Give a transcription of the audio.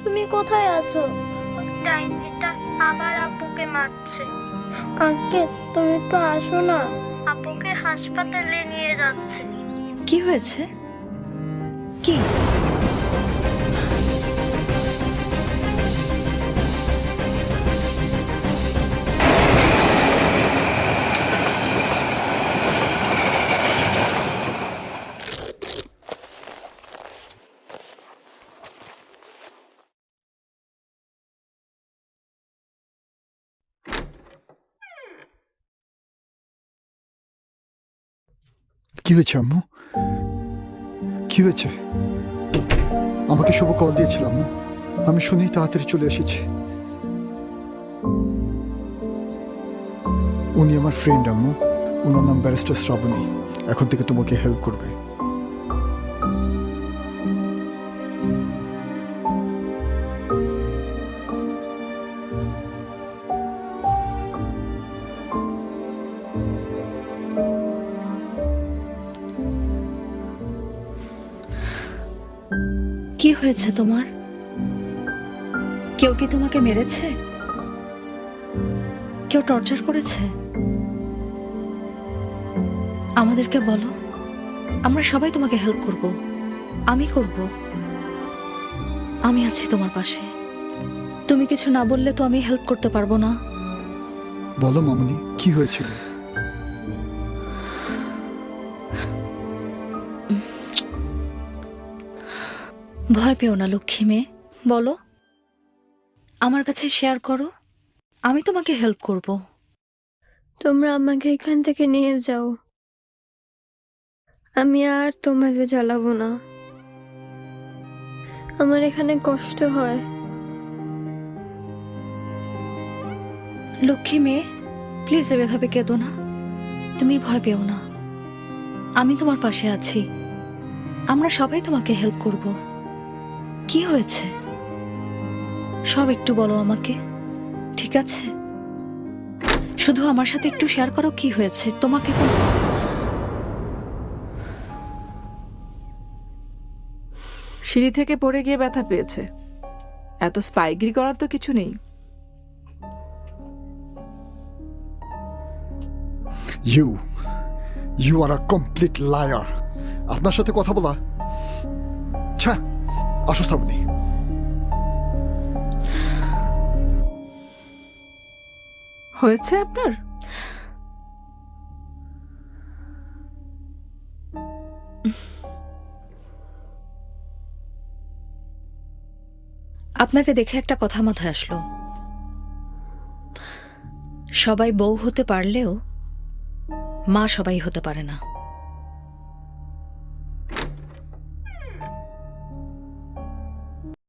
তুমি কোথায় আছো? ডাইনিটা আবার আপুকে মারছে। আঙ্কেল, তুমি একটু আসো না। আপুকে হাসপাতালে নিয়ে যাচ্ছে। কি হয়েছে? কি? কি হয়েছে আম্মু? কি হয়েছে? আমাকে শুভ কল দিয়েছিল আম্মু। আমি শুনেই তাড়াতাড়ি চলে এসেছি। উনি আমার ফ্রেন্ড আম্মু। ওনার নাম ব্যারিস্টার শ্রাবণী। এখন থেকে তোমাকে হেল্প করবে। কি হয়েছে তোমার? কেউ কি তোমাকে মেরেছে? কেউ টর্চার করেছে? আমাদেরকে বলো, আমরা সবাই তোমাকে হেল্প করব। আমি করব। আমি আছি তোমার পাশে। তুমি কিছু না বললে তো আমি হেল্প করতে পারবো না। বলো মামুনি, কি হয়েছিল? ভয় পেও না লক্ষ্মী মেয়ে, বলো। আমার কাছে শেয়ার করো, আমি তোমাকে হেল্প করব। তোমরা আমাকে এখান থেকে নিয়ে যাও। আমি আর তোমাদের জ্বালাবো না। আমার এখানে কষ্ট হয়। লক্ষ্মী মেয়ে, প্লিজ এভাবে কেঁদো না। তুমি ভয় পেও না, আমি তোমার পাশে আছি। আমরা সবাই তোমাকে হেল্প করব। কি হয়েছে সব একটু বলো আমাকে, ঠিক আছে? শুধু আমার সাথে একটু শেয়ার করো কি হয়েছে তোমাকে। সিঁড়ি থেকে পড়ে গিয়ে ব্যথা পেয়েছে। এত স্পাইগিরি করার তো কিছু নেই। You are a complete liar. আপনার সাথে কথা বলা। আচ্ছা, আসো শ্রাবণী। হয়েছে আপনার? আপনাকে দেখে একটা কথা মাথায় আসলো। সবাই বউ হতে পারলেও মা সবাই হতে পারে না।